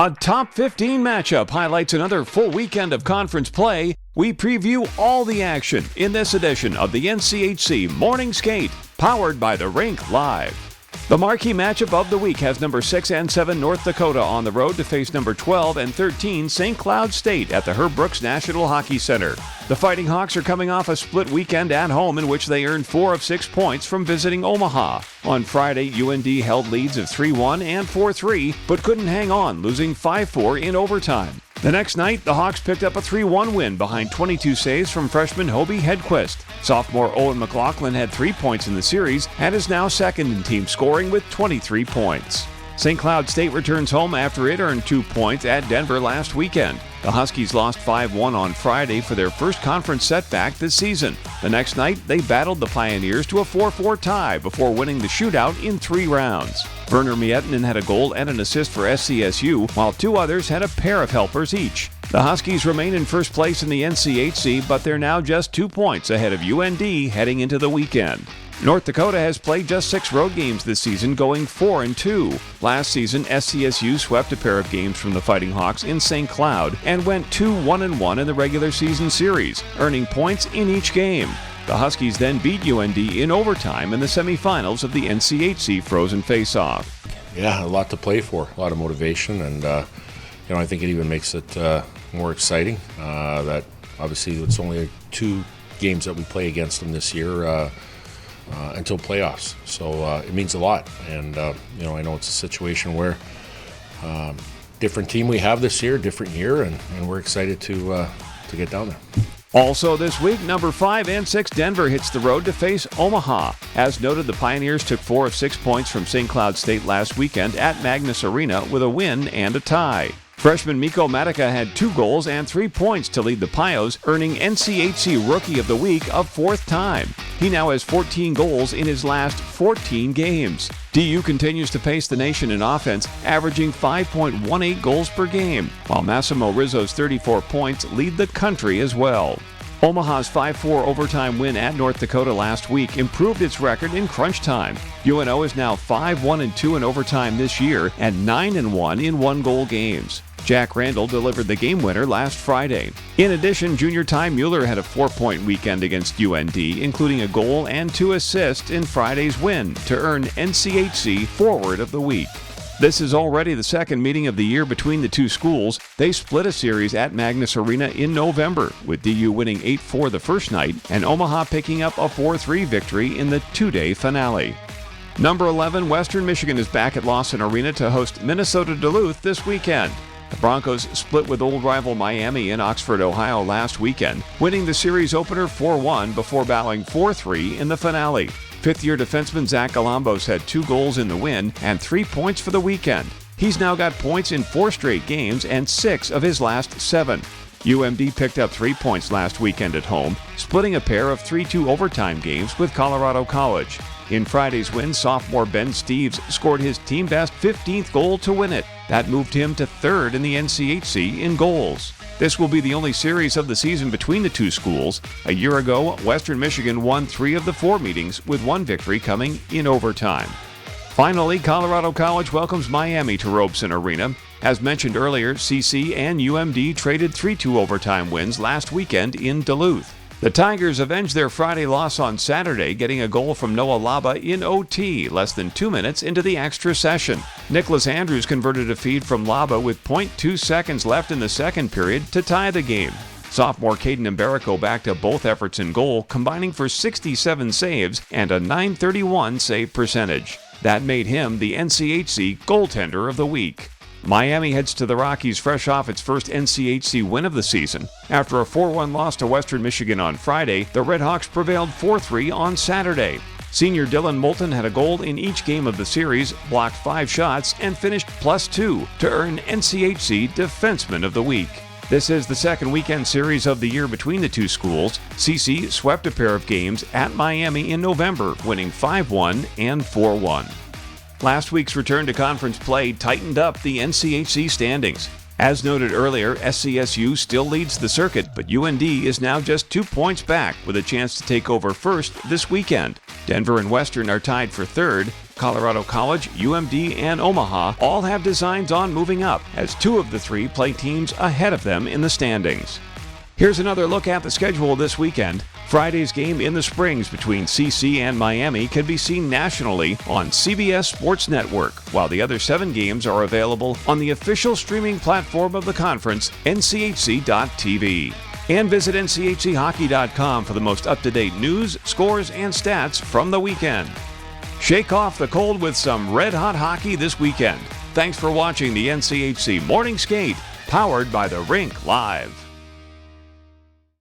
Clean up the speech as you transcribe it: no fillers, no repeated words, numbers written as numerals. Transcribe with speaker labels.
Speaker 1: A top 15 matchup highlights another full weekend of conference play. We preview all the action in this edition of the NCHC Morning Skate, powered by the Rink Live. The marquee matchup of the week has number 6 and 7 North Dakota on the road to face number 12 and 13 St. Cloud State at the Herb Brooks National Hockey Center. The Fighting Hawks are coming off a split weekend at home in which they earned 4 of 6 points from visiting Omaha. On Friday, UND held leads of 3-1 and 4-3, but couldn't hang on, losing 5-4 in overtime. The next night, the Hawks picked up a 3-1 win behind 22 saves from freshman Hobie Hedquist. Sophomore Owen McLaughlin had 3 points in the series and is now second in team scoring with 23 points. St. Cloud State returns home after it earned 2 points at Denver last weekend. The Huskies lost 5-1 on Friday for their first conference setback this season. The next night, they battled the Pioneers to a 4-4 tie before winning the shootout in 3 rounds. Werner Miettinen had a goal and an assist for SCSU, while 2 others had a pair of helpers each. The Huskies remain in first place in the NCHC, but they're now just 2 points ahead of UND heading into the weekend. North Dakota has played just 6 road games this season, going 4-2. Last season, SCSU swept a pair of games from the Fighting Hawks in St. Cloud and went 2-1-1 in the regular season series, earning points in each game. The Huskies then beat UND in overtime in the semifinals of the NCHC Frozen Face-Off.
Speaker 2: Yeah, a lot to play for, a lot of motivation, and I think it even makes it more exciting that obviously it's only 2 games that we play against them this year until playoffs. So it means a lot, and I know it's a situation where different team we have this year, different year, and we're excited to get down there.
Speaker 1: Also this week, number 5 and 6 Denver hits the road to face Omaha. As noted, the Pioneers took 4 of 6 points from St. Cloud State last weekend at Magnus Arena with a win and a tie. Freshman Mikko Matica had 2 goals and 3 points to lead the Pios, earning NCHC Rookie of the Week a 4th time. He now has 14 goals in his last 14 games. DU continues to pace the nation in offense, averaging 5.18 goals per game, while Massimo Rizzo's 34 points lead the country as well. Omaha's 5-4 overtime win at North Dakota last week improved its record in crunch time. UNO is now 5-1-2 in overtime this year and 9-1 in 1-goal games. Jack Randall delivered the game winner last Friday. In addition, junior Ty Mueller had a 4-point weekend against UND, including a goal and 2 assists in Friday's win to earn NCHC Forward of the Week. This is already the second meeting of the year between the 2 schools. They split a series at Magnus Arena in November, with DU winning 8-4 the first night and Omaha picking up a 4-3 victory in the 2-day finale. Number 11, Western Michigan is back at Lawson Arena to host Minnesota Duluth this weekend. The Broncos split with old rival Miami in Oxford, Ohio last weekend, winning the series opener 4-1 before bowing 4-3 in the finale. Fifth-year defenseman Zach Galambos had 2 goals in the win and 3 points for the weekend. He's now got points in 4 straight games and 6 of his last 7. UMD picked up 3 points last weekend at home, splitting a pair of 3-2 overtime games with Colorado College. In Friday's win, sophomore Ben Steeves scored his team-best 15th goal to win it. That moved him to 3rd in the NCHC in goals. This will be the only series of the season between the 2 schools. A year ago, Western Michigan won 3 of the 4 meetings, with 1 victory coming in overtime. Finally, Colorado College welcomes Miami to Robeson Arena. As mentioned earlier, CC and UMD traded 3-2 overtime wins last weekend in Duluth. The Tigers avenged their Friday loss on Saturday, getting a goal from Noah Laba in OT less than 2 minutes into the extra session. Nicholas Andrews converted a feed from Laba with 0.2 seconds left in the second period to tie the game. Sophomore Caden Mbarico backed up both efforts in goal, combining for 67 saves and a .931 save percentage. That made him the NCHC Goaltender of the Week. Miami heads to the Rockies fresh off its first NCHC win of the season. After a 4-1 loss to Western Michigan on Friday, the Redhawks prevailed 4-3 on Saturday. Senior Dylan Moulton had a goal in each game of the series, blocked 5 shots, and finished +2 to earn NCHC Defenseman of the Week. This is the second weekend series of the year between the 2 schools. CC swept a pair of games at Miami in November, winning 5-1 and 4-1. Last week's return to conference play tightened up the NCHC standings. As noted earlier, SCSU still leads the circuit, but UND is now just 2 points back with a chance to take over first this weekend. Denver and Western are tied for third. Colorado College, UMD, and Omaha all have designs on moving up, as 2 of the 3 play teams ahead of them in the standings. Here's another look at the schedule this weekend. Friday's game in the Springs between CC and Miami can be seen nationally on CBS Sports Network, while the other 7 games are available on the official streaming platform of the conference, NCHC.TV. And visit NCHChockey.com for the most up-to-date news, scores, and stats from the weekend. Shake off the cold with some red-hot hockey this weekend. Thanks for watching the NCHC Morning Skate, powered by the Rink Live.